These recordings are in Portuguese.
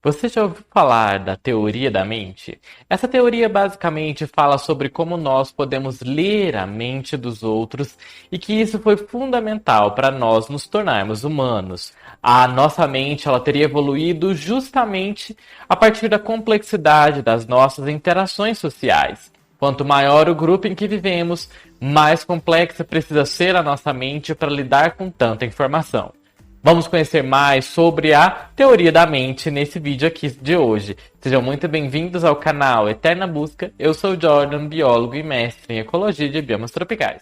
Você já ouviu falar da teoria da mente? Essa teoria basicamente fala sobre como nós podemos ler a mente dos outros e que isso foi fundamental para nós nos tornarmos humanos. A nossa mente ela teria evoluído justamente a partir da complexidade das nossas interações sociais. Quanto maior o grupo em que vivemos, mais complexa precisa ser a nossa mente para lidar com tanta informação. Vamos conhecer mais sobre a teoria da mente nesse vídeo aqui de hoje. Sejam muito bem-vindos ao canal Eterna Busca. Eu sou o Jordan, biólogo e mestre em Ecologia de Biomas Tropicais.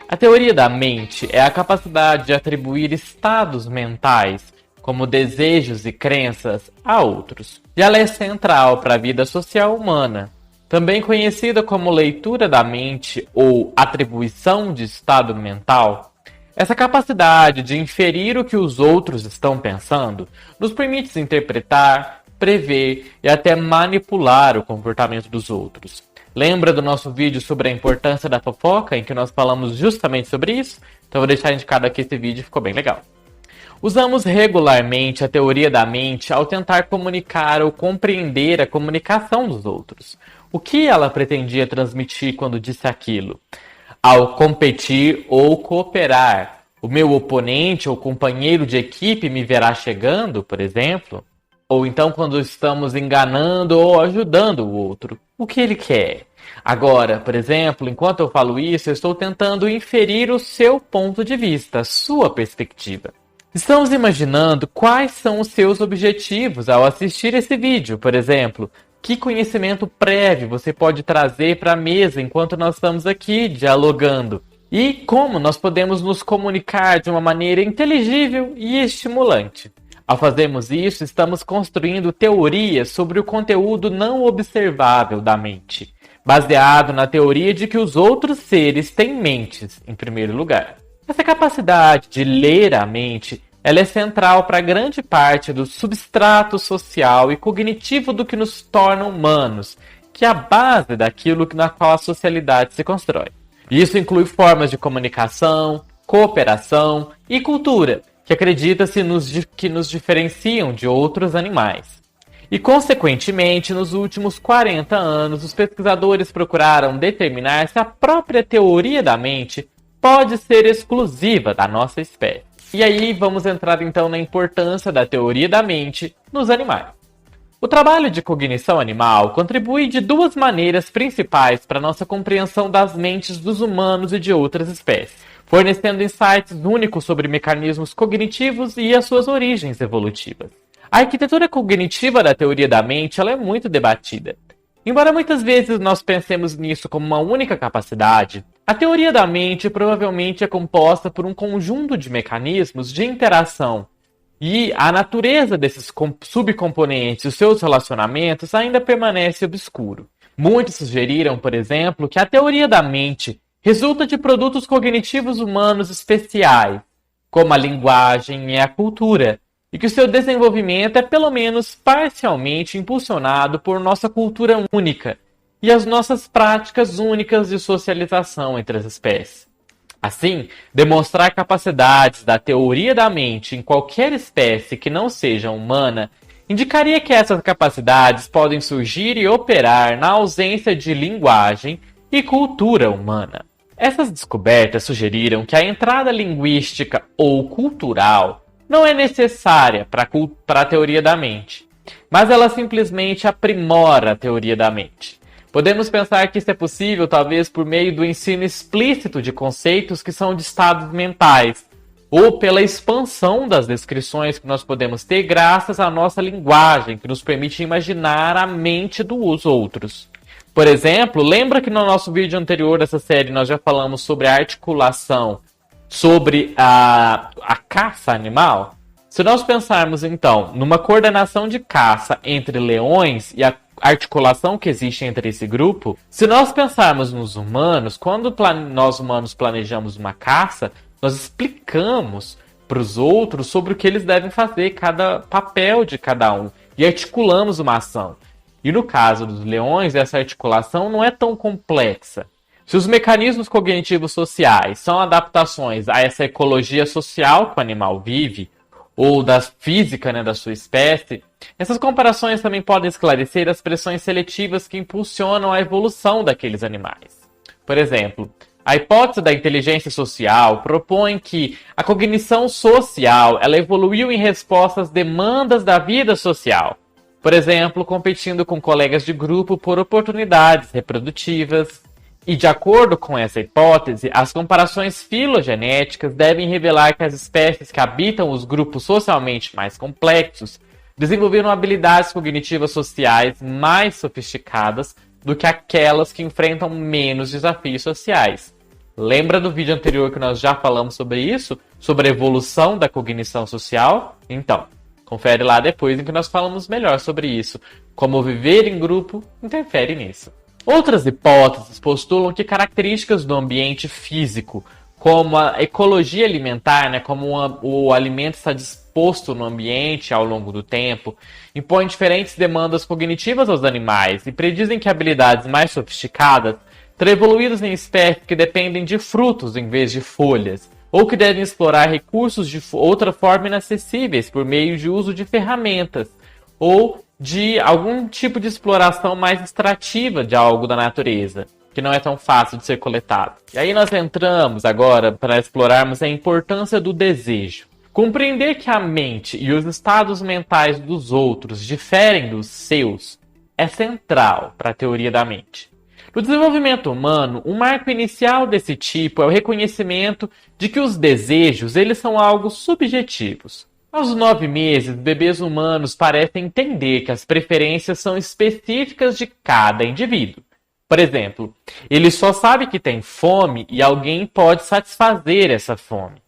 A teoria da mente é a capacidade de atribuir estados mentais, como desejos e crenças, a outros. E ela é central para a vida social humana. Também conhecida como leitura da mente ou atribuição de estado mental, essa capacidade de inferir o que os outros estão pensando nos permite interpretar, prever e até manipular o comportamento dos outros. Lembra do nosso vídeo sobre a importância da fofoca, em que nós falamos justamente sobre isso? Então vou deixar indicado aqui esse vídeo, ficou bem legal. Usamos regularmente a teoria da mente ao tentar comunicar ou compreender a comunicação dos outros. O que ela pretendia transmitir quando disse aquilo? Ao competir ou cooperar, o meu oponente ou companheiro de equipe me verá chegando, por exemplo? Ou então quando estamos enganando ou ajudando o outro, o que ele quer? Agora, por exemplo, enquanto eu falo isso, eu estou tentando inferir o seu ponto de vista, a sua perspectiva. Estamos imaginando quais são os seus objetivos ao assistir esse vídeo, por exemplo. Que conhecimento prévio você pode trazer para a mesa enquanto nós estamos aqui dialogando? E como nós podemos nos comunicar de uma maneira inteligível e estimulante? Ao fazermos isso, estamos construindo teorias sobre o conteúdo não observável da mente, baseado na teoria de que os outros seres têm mentes, em primeiro lugar. Essa capacidade de ler a mente ela é central para grande parte do substrato social e cognitivo do que nos torna humanos, que é a base daquilo na qual a socialidade se constrói. Isso inclui formas de comunicação, cooperação e cultura, que acredita-se que nos diferenciam de outros animais. E, consequentemente, nos últimos 40 anos, os pesquisadores procuraram determinar se a própria teoria da mente pode ser exclusiva da nossa espécie. E aí vamos entrar então na importância da teoria da mente nos animais. O trabalho de cognição animal contribui de duas maneiras principais para a nossa compreensão das mentes dos humanos e de outras espécies, fornecendo insights únicos sobre mecanismos cognitivos e as suas origens evolutivas. A arquitetura cognitiva da teoria da mente ela é muito debatida. Embora muitas vezes nós pensemos nisso como uma única capacidade, a teoria da mente provavelmente é composta por um conjunto de mecanismos de interação, e a natureza desses subcomponentes e os seus relacionamentos ainda permanece obscuro. Muitos sugeriram, por exemplo, que a teoria da mente resulta de produtos cognitivos humanos especiais, como a linguagem e a cultura, e que o seu desenvolvimento é pelo menos parcialmente impulsionado por nossa cultura única e as nossas práticas únicas de socialização entre as espécies. Assim, demonstrar capacidades da teoria da mente em qualquer espécie que não seja humana indicaria que essas capacidades podem surgir e operar na ausência de linguagem e cultura humana. Essas descobertas sugeriram que a entrada linguística ou cultural não é necessária para a teoria da mente, mas ela simplesmente aprimora a teoria da mente. Podemos pensar que isso é possível talvez por meio do ensino explícito de conceitos que são de estados mentais, ou pela expansão das descrições que nós podemos ter graças à nossa linguagem, que nos permite imaginar a mente dos outros. Por exemplo, lembra que no nosso vídeo anterior dessa série nós já falamos sobre a articulação, sobre a caça animal? Se nós pensarmos então numa coordenação de caça entre leões e a articulação que existe entre esse grupo, se nós pensarmos nos humanos, quando nós humanos planejamos uma caça, nós explicamos para os outros sobre o que eles devem fazer, cada papel de cada um, e articulamos uma ação. E no caso dos leões, essa articulação não é tão complexa. Se os mecanismos cognitivos sociais são adaptações a essa ecologia social que o animal vive, ou da física, né, da sua espécie, essas comparações também podem esclarecer as pressões seletivas que impulsionam a evolução daqueles animais. Por exemplo, a hipótese da inteligência social propõe que a cognição social ela evoluiu em resposta às demandas da vida social. Por exemplo, competindo com colegas de grupo por oportunidades reprodutivas. E de acordo com essa hipótese, as comparações filogenéticas devem revelar que as espécies que habitam os grupos socialmente mais complexos desenvolveram habilidades cognitivas sociais mais sofisticadas do que aquelas que enfrentam menos desafios sociais. Lembra do vídeo anterior que nós já falamos sobre isso? Sobre a evolução da cognição social? Então, confere lá depois em que nós falamos melhor sobre isso. Como viver em grupo interfere nisso. Outras hipóteses postulam que características do ambiente físico, como a ecologia alimentar, né, como o alimento está disposto no ambiente ao longo do tempo, impõem diferentes demandas cognitivas aos animais e predizem que habilidades mais sofisticadas terão evoluído em espécies que dependem de frutos em vez de folhas, ou que devem explorar recursos de outra forma inacessíveis por meio de uso de ferramentas, ou de algum tipo de exploração mais extrativa de algo da natureza, que não é tão fácil de ser coletado. E aí nós entramos agora para explorarmos a importância do desejo. Compreender que a mente e os estados mentais dos outros diferem dos seus é central para a teoria da mente. No desenvolvimento humano, um marco inicial desse tipo é o reconhecimento de que os desejos eles são algo subjetivos. Aos 9 meses, bebês humanos parecem entender que as preferências são específicas de cada indivíduo. Por exemplo, ele só sabe que tem fome e alguém pode satisfazer essa fome.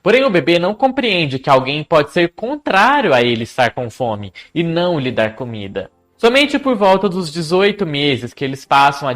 Porém, o bebê não compreende que alguém pode ser contrário a ele estar com fome e não lhe dar comida. Somente por volta dos 18 meses que eles passam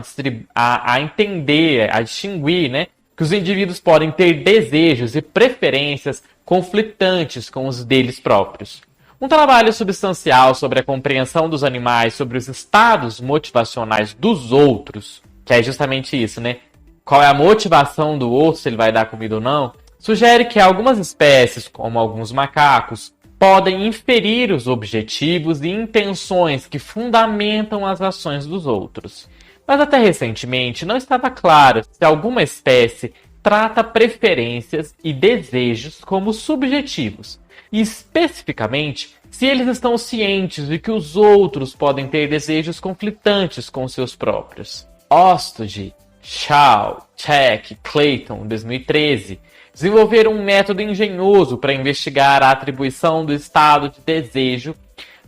a entender, a distinguir, né, que os indivíduos podem ter desejos e preferências conflitantes com os deles próprios. Um trabalho substancial sobre a compreensão dos animais sobre os estados motivacionais dos outros, que é justamente isso, né? Qual é a motivação do outro, se ele vai dar comida ou não, sugere que algumas espécies, como alguns macacos, podem inferir os objetivos e intenções que fundamentam as ações dos outros. Mas até recentemente não estava claro se alguma espécie trata preferências e desejos como subjetivos, e especificamente se eles estão cientes de que os outros podem ter desejos conflitantes com seus próprios. Ostoji, Shaw, Check, Clayton, 2013, desenvolveram um método engenhoso para investigar a atribuição do estado de desejo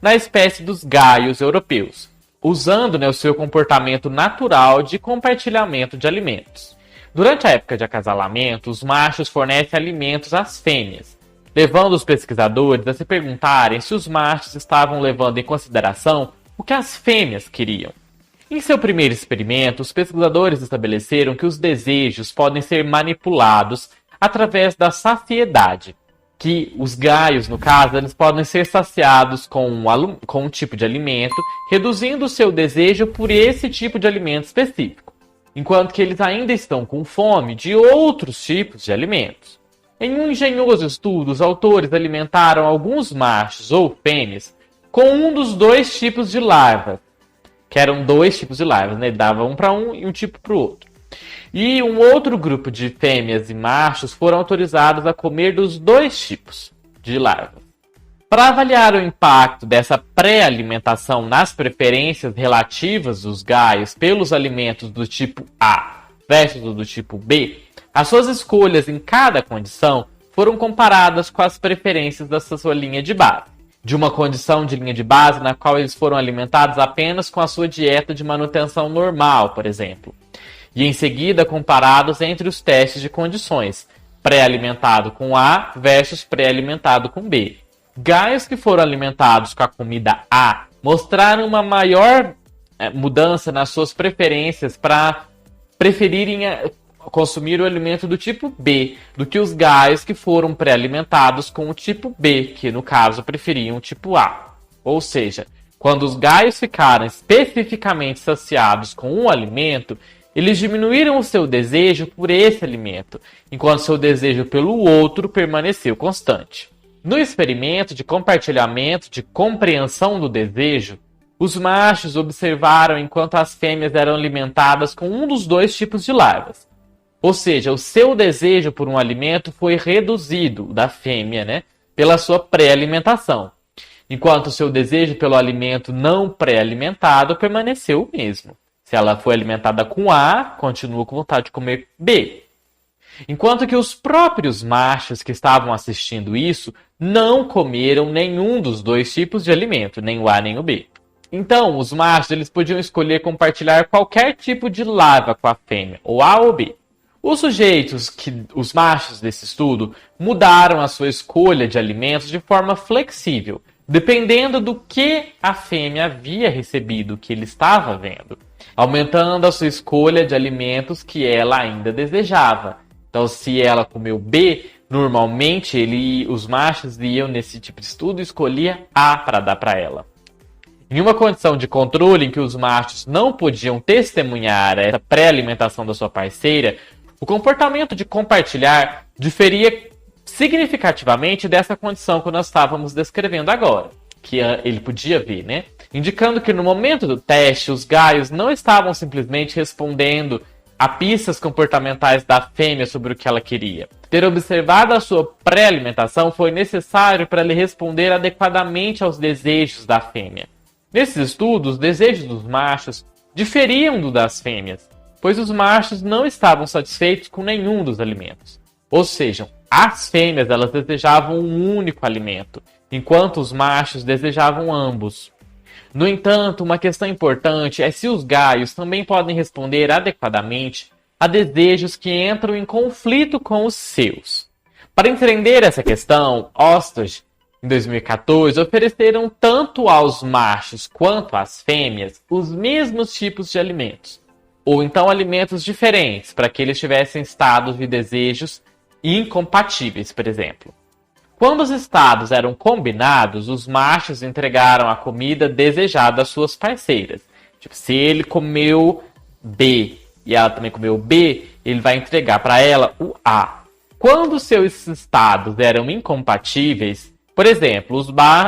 na espécie dos gaios europeus, usando o seu comportamento natural de compartilhamento de alimentos. Durante a época de acasalamento, os machos fornecem alimentos às fêmeas, levando os pesquisadores a se perguntarem se os machos estavam levando em consideração o que as fêmeas queriam. Em seu primeiro experimento, os pesquisadores estabeleceram que os desejos podem ser manipulados através da saciedade, que os gaios, no caso, eles podem ser saciados com um tipo de alimento, reduzindo o seu desejo por esse tipo de alimento específico, enquanto que eles ainda estão com fome de outros tipos de alimentos. Em um engenhoso estudo, os autores alimentaram alguns machos ou fêmeas com um dos 2 tipos de larvas, que eram 2 tipos de larvas, né? Dava um para um e um tipo para o outro. E um outro grupo de fêmeas e machos foram autorizados a comer dos 2 tipos de larvas. Para avaliar o impacto dessa pré-alimentação nas preferências relativas dos gaios pelos alimentos do tipo A versus do tipo B, as suas escolhas em cada condição foram comparadas com as preferências da sua linha de base. De uma condição de linha de base na qual eles foram alimentados apenas com a sua dieta de manutenção normal, por exemplo. E em seguida comparados entre os testes de condições, pré-alimentado com A versus pré-alimentado com B. Gaios que foram alimentados com a comida A mostraram uma maior mudança nas suas preferências para preferirem consumir o alimento do tipo B do que os gaios que foram pré-alimentados com o tipo B, que no caso preferiam o tipo A. Ou seja, quando os gaios ficaram especificamente saciados com um alimento, eles diminuíram o seu desejo por esse alimento, enquanto seu desejo pelo outro permaneceu constante. No experimento de compartilhamento de compreensão do desejo, os machos observaram enquanto as fêmeas eram alimentadas com um dos dois tipos de larvas. Ou seja, o seu desejo por um alimento foi reduzido, da fêmea, né, pela sua pré-alimentação, enquanto o seu desejo pelo alimento não pré-alimentado permaneceu o mesmo. Se ela foi alimentada com A, continua com vontade de comer B. Enquanto que os próprios machos que estavam assistindo isso não comeram nenhum dos dois tipos de alimento, nem o A nem o B. Então, os machos eles podiam escolher compartilhar qualquer tipo de larva com a fêmea, ou A ou B. Os machos desse estudo, mudaram a sua escolha de alimentos de forma flexível, dependendo do que a fêmea havia recebido, que ele estava vendo, aumentando a sua escolha de alimentos que ela ainda desejava. Então, se ela comeu B, normalmente os machos iam nesse tipo de estudo e escolhia A para dar para ela. Em uma condição de controle em que os machos não podiam testemunhar essa pré-alimentação da sua parceira, o comportamento de compartilhar diferia significativamente dessa condição que nós estávamos descrevendo agora, que ele podia ver, né? Indicando que no momento do teste, os gaios não estavam simplesmente respondendo a pistas comportamentais da fêmea sobre o que ela queria. Ter observado a sua pré-alimentação foi necessário para ele responder adequadamente aos desejos da fêmea. Nesses estudos, os desejos dos machos diferiam do das fêmeas, pois os machos não estavam satisfeitos com nenhum dos alimentos. Ou seja, as fêmeas elas desejavam um único alimento, enquanto os machos desejavam ambos. No entanto, uma questão importante é se os gaios também podem responder adequadamente a desejos que entram em conflito com os seus. Para entender essa questão, Ostoji, em 2014, ofereceram tanto aos machos quanto às fêmeas os mesmos tipos de alimentos, ou então alimentos diferentes, para que eles tivessem estados de desejos incompatíveis, por exemplo. Quando os estados eram combinados, os machos entregaram a comida desejada às suas parceiras. Tipo, se ele comeu B e ela também comeu B, ele vai entregar para ela o A. Quando seus estados eram incompatíveis, por exemplo,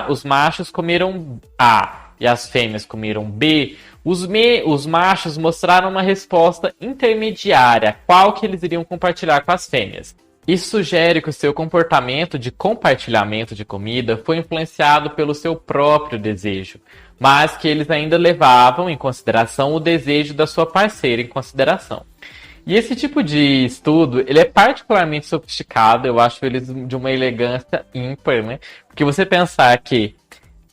os machos comeram A e as fêmeas comeram B, os machos mostraram uma resposta intermediária, qual que eles iriam compartilhar com as fêmeas. Isso sugere que o seu comportamento de compartilhamento de comida foi influenciado pelo seu próprio desejo, mas que eles ainda levavam em consideração o desejo da sua parceira em consideração. E esse tipo de estudo, ele é particularmente sofisticado, eu acho eles de uma elegância ímpar, né? Porque você pensar que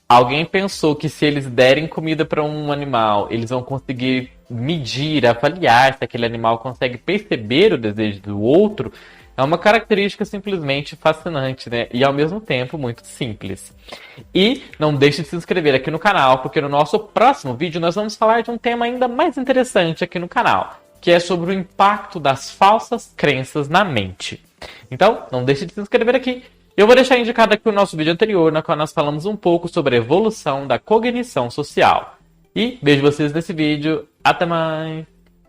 alguém pensou que se eles derem comida para um animal, eles vão conseguir medir, avaliar se aquele animal consegue perceber o desejo do outro, é uma característica simplesmente fascinante, né? E ao mesmo tempo muito simples. E não deixe de se inscrever aqui no canal, porque no nosso próximo vídeo nós vamos falar de um tema ainda mais interessante aqui no canal, que é sobre o impacto das falsas crenças na mente. Então, não deixe de se inscrever aqui. Eu vou deixar indicado aqui o nosso vídeo anterior, na qual nós falamos um pouco sobre a evolução da cognição social. E vejo vocês nesse vídeo. Até mais!